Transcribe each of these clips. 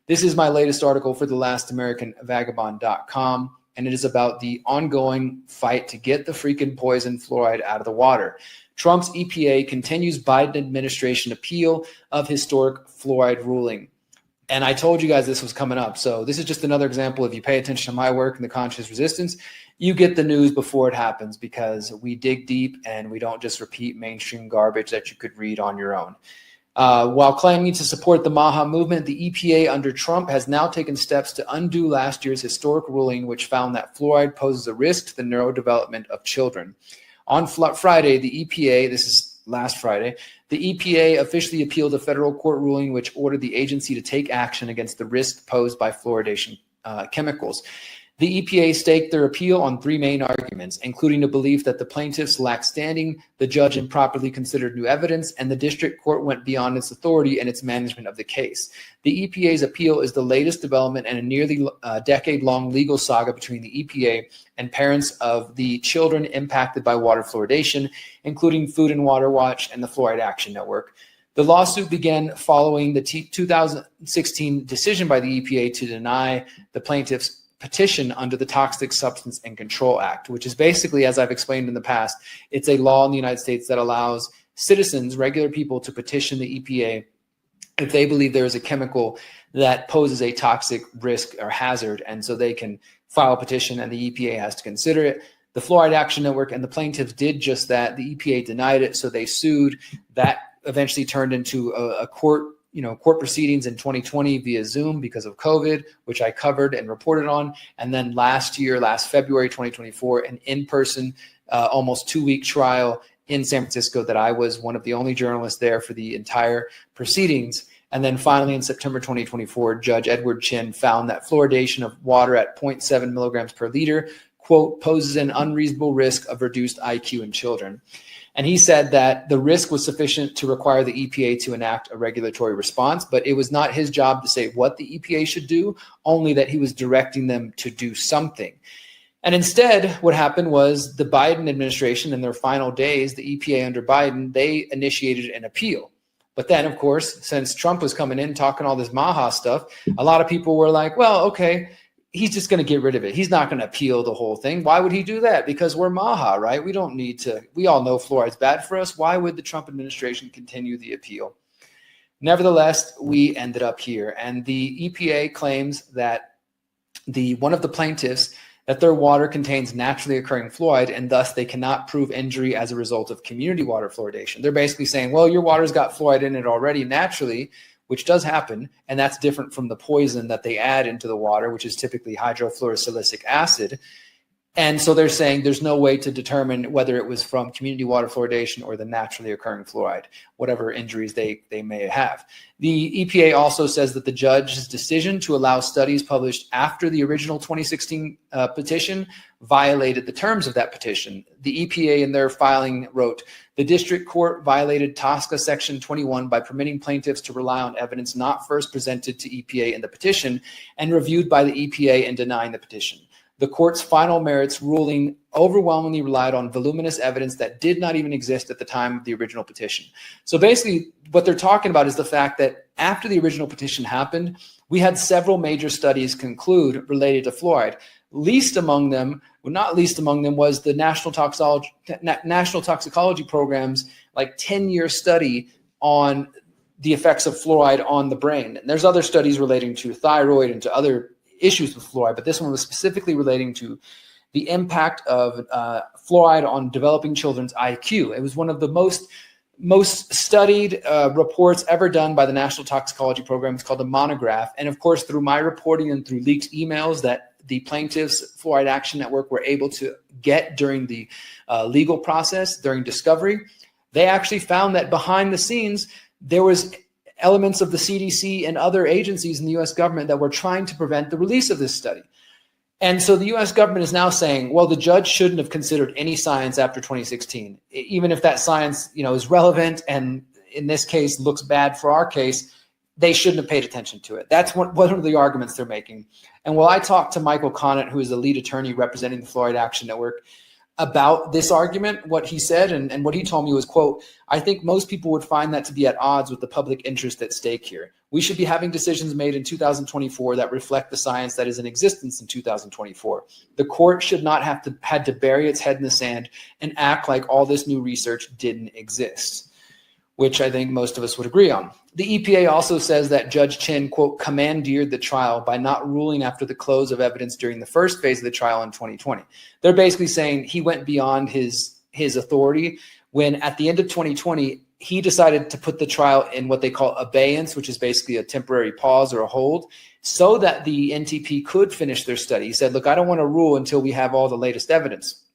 This is my latest article for thelastamericanvagabond.com, and it is about the ongoing fight to get the freaking poison fluoride out of the water. Trump's EPA continues Biden administration appeal of historic fluoride ruling. And I told you guys this was coming up. So this is just another example. If you pay attention to my work in the conscious resistance, you get the news before it happens, because we dig deep and we don't just repeat mainstream garbage that you could read on your own. While claiming to support the MAHA movement, the EPA under Trump has now taken steps to undo last year's historic ruling, which found that fluoride poses a risk to the neurodevelopment of children. On Friday, the EPA, this is last Friday, the EPA officially appealed a federal court ruling which ordered the agency to take action against the risk posed by fluoridation chemicals. The EPA staked their appeal on three main arguments, including the belief that the plaintiffs lacked standing, the judge improperly considered new evidence, and the district court went beyond its authority and its management of the case. The EPA's appeal is the latest development in a nearly decade-long legal saga between the EPA and parents of the children impacted by water fluoridation, including Food and Water Watch and the Fluoride Action Network. The lawsuit began following the 2016 decision by the EPA to deny the plaintiffs' petition under the Toxic Substance and Control Act, which is basically, as I've explained in the past, it's a law in the United States that allows citizens, regular people, to petition the EPA if they believe there is a chemical that poses a toxic risk or hazard. And so they can file a petition and the EPA has to consider it. The Fluoride Action Network and the plaintiffs did just that. The EPA denied it, so they sued. That eventually turned into a court proceedings in 2020 via Zoom because of COVID, which I covered and reported on. And then last February 2024, an in-person, almost 2-week trial in San Francisco that I was one of the only journalists there for the entire proceedings. And then finally in September 2024, Judge Edward Chin found that fluoridation of water at 0.7 milligrams per liter, quote, poses an unreasonable risk of reduced IQ in children. And he said that the risk was sufficient to require the EPA to enact a regulatory response, but it was not his job to say what the EPA should do, only that he was directing them to do something. And instead, what happened was the Biden administration, in their final days, the EPA under Biden, they initiated an appeal. But then, of course, since Trump was coming in talking all this MAHA stuff, a lot of people were like, well, okay, he's just going to get rid of it. He's not going to appeal the whole thing. Why would he do that? Because we're MAHA, right? We don't need to. We all know fluoride's bad for us. Why would the Trump administration continue the appeal? Nevertheless, we ended up here. And the EPA claims that one of the plaintiffs, that their water contains naturally occurring fluoride, and thus they cannot prove injury as a result of community water fluoridation. They're basically saying, well, your water's got fluoride in it already naturally, which does happen, and that's different from the poison that they add into the water, which is typically hydrofluorosilicic acid. And so they're saying there's no way to determine whether it was from community water fluoridation or the naturally occurring fluoride, whatever injuries they may have. The EPA also says that the judge's decision to allow studies published after the original 2016 petition violated the terms of that petition. The EPA in their filing wrote, the district court violated TSCA Section 21 by permitting plaintiffs to rely on evidence not first presented to EPA in the petition and reviewed by the EPA in denying the petition. The court's final merits ruling overwhelmingly relied on voluminous evidence that did not even exist at the time of the original petition. So basically, what they're talking about is the fact that after the original petition happened, we had several major studies conclude related to fluoride. Not least among them was the National Toxicology Program's 10-year study on the effects of fluoride on the brain. And there's other studies relating to thyroid and to other issues with fluoride, but this one was specifically relating to the impact of fluoride on developing children's IQ. It was one of the most studied reports ever done by the National Toxicology Program. It's called a monograph. And of course, through my reporting and through leaked emails that the plaintiffs' Fluoride Action Network were able to get during the legal process, during discovery, they actually found that behind the scenes, there was elements of the CDC and other agencies in the U.S. government that were trying to prevent the release of this study. And so the U.S. government is now saying, well, the judge shouldn't have considered any science after 2016, even if that science, is relevant and in this case looks bad for our case, they shouldn't have paid attention to it. That's one of the arguments they're making. And while I talked to Michael Conant, who is the lead attorney representing the Fluoride Action Network, about this argument, what he said and what he told me was, quote, I think most people would find that to be at odds with the public interest at stake here. We should be having decisions made in 2024 that reflect the science that is in existence in 2024. The court should not have had to bury its head in the sand and act like all this new research didn't exist, which I think most of us would agree on. The EPA also says that Judge Chin, quote, commandeered the trial by not ruling after the close of evidence during the first phase of the trial in 2020. They're basically saying he went beyond his authority when at the end of 2020, he decided to put the trial in what they call abeyance, which is basically a temporary pause or a hold, so that the NTP could finish their study. He said, look, I don't want to rule until we have all the latest evidence.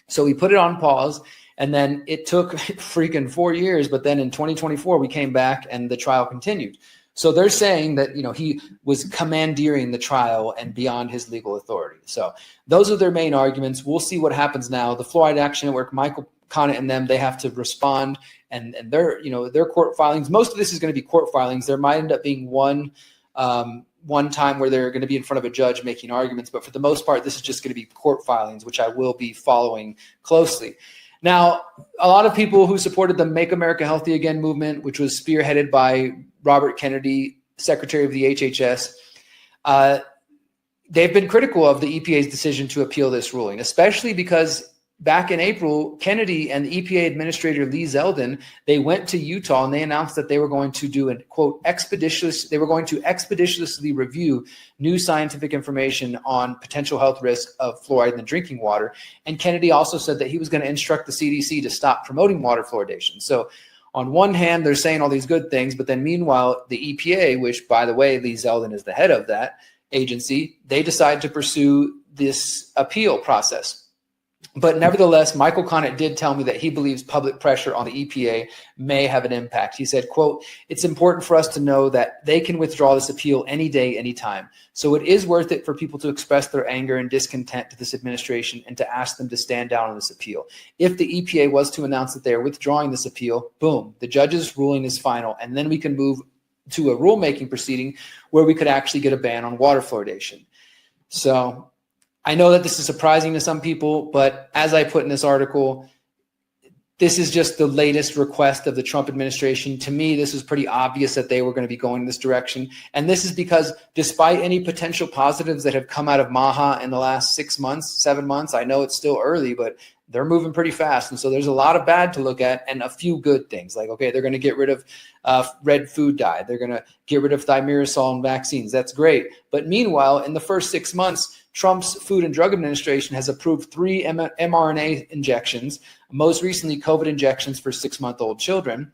So he put it on pause. And then it took freaking 4 years, but then in 2024, we came back and the trial continued. So they're saying that, he was commandeering the trial and beyond his legal authority. So those are their main arguments. We'll see what happens now. The Fluoride Action Network, Michael Conant and them, they have to respond and their court filings. Most of this is going to be court filings. There might end up being one time where they're going to be in front of a judge making arguments. But for the most part, this is just going to be court filings, which I will be following closely. Now, a lot of people who supported the Make America Healthy Again movement, which was spearheaded by Robert Kennedy, Secretary of the HHS, they've been critical of the EPA's decision to appeal this ruling, especially because back in April, Kennedy and the EPA Administrator Lee Zeldin, they went to Utah and they announced that they were going to do an, quote, expeditiously review new scientific information on potential health risks of fluoride in the drinking water. And Kennedy also said that he was going to instruct the CDC to stop promoting water fluoridation. So on one hand, they're saying all these good things, but then meanwhile, the EPA, which by the way, Lee Zeldin is the head of that agency, they decide to pursue this appeal process. But nevertheless, Michael Conant did tell me that he believes public pressure on the EPA may have an impact. He said, quote, it's important for us to know that they can withdraw this appeal any day, anytime. So it is worth it for people to express their anger and discontent to this administration and to ask them to stand down on this appeal. If the EPA was to announce that they are withdrawing this appeal, boom, the judge's ruling is final. And then we can move to a rulemaking proceeding where we could actually get a ban on water fluoridation. So I know that this is surprising to some people, but as I put in this article, this is just the latest request of the Trump administration. To me, this was pretty obvious that they were going to be going in this direction. And this is because despite any potential positives that have come out of MAHA in the last 6 months, 7 months, I know it's still early, but they're moving pretty fast. And so there's a lot of bad to look at and a few good things. Like, okay, they're going to get rid of red food dye. They're going to get rid of thimerosal in vaccines. That's great. But meanwhile, in the first 6 months, Trump's Food and Drug Administration has approved 3 mRNA injections, most recently COVID injections for 6-month-old children.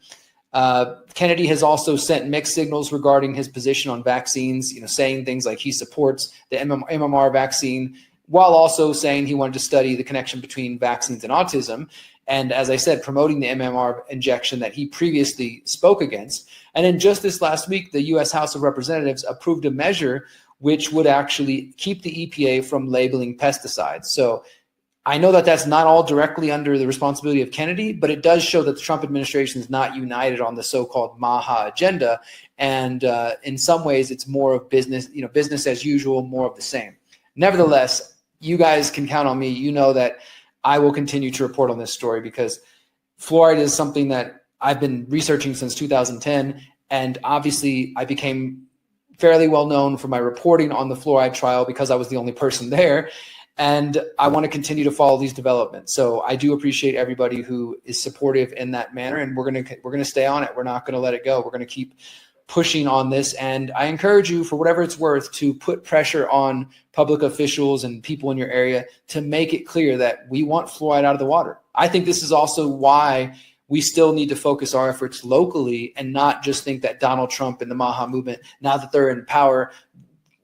Kennedy has also sent mixed signals regarding his position on vaccines, saying things like he supports the MMR vaccine, while also saying he wanted to study the connection between vaccines and autism. And as I said, promoting the MMR injection that he previously spoke against. And then just this last week, the U.S. House of Representatives approved a measure which would actually keep the EPA from labeling pesticides. So I know that that's not all directly under the responsibility of Kennedy, but it does show that the Trump administration is not united on the so-called MAHA agenda. And in some ways, it's more of business, business as usual, more of the same. Nevertheless, you guys can count on me. You know that I will continue to report on this story because fluoride is something that I've been researching since 2010. And obviously, I became fairly well known for my reporting on the fluoride trial because I was the only person there. And I want to continue to follow these developments. So I do appreciate everybody who is supportive in that manner. And we're going to stay on it. We're not going to let it go. We're going to keep pushing on this. And I encourage you, for whatever it's worth, to put pressure on public officials and people in your area to make it clear that we want fluoride out of the water. I think this is also why we still need to focus our efforts locally and not just think that Donald Trump and the MAHA movement, now that they're in power,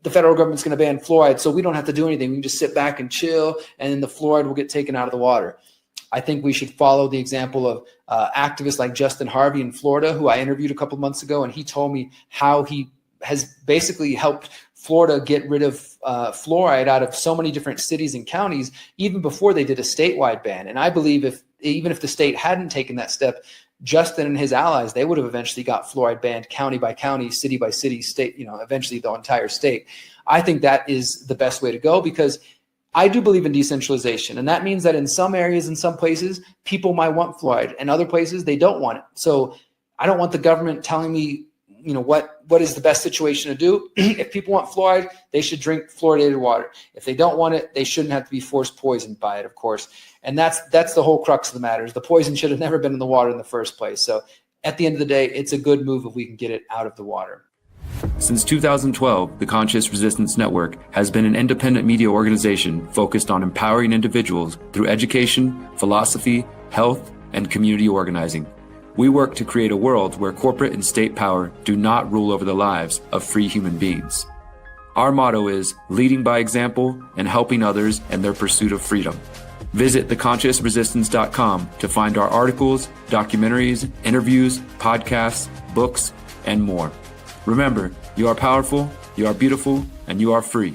the federal government's going to ban fluoride, so we don't have to do anything. We can just sit back and chill, and then the fluoride will get taken out of the water. I think we should follow the example of activists like Justin Harvey in Florida, who I interviewed a couple months ago, and he told me how he has basically helped Florida get rid of fluoride out of so many different cities and counties, even before they did a statewide ban. And I believe even if the state hadn't taken that step, Justin and his allies, they would have eventually got fluoride banned county by county, city by city, state, eventually the entire state. I think that is the best way to go because I do believe in decentralization, and that means that in some areas, in some places, people might want fluoride, and other places they don't want it. So I don't want the government telling me, what is the best situation to do. If people want fluoride, they should drink fluoridated water. If they don't want it, they shouldn't have to be forced poisoned by it, of course. And that's the whole crux of the matter. Is the poison should have never been in the water in the first place. So at the end of the day, it's a good move if we can get it out of the water. Since 2012, the Conscious Resistance Network has been an independent media organization focused on empowering individuals through education, philosophy, health, and community organizing. We work to create a world where corporate and state power do not rule over the lives of free human beings. Our motto is leading by example and helping others in their pursuit of freedom. Visit theconsciousresistance.com to find our articles, documentaries, interviews, podcasts, books, and more. Remember, you are powerful, you are beautiful, and you are free.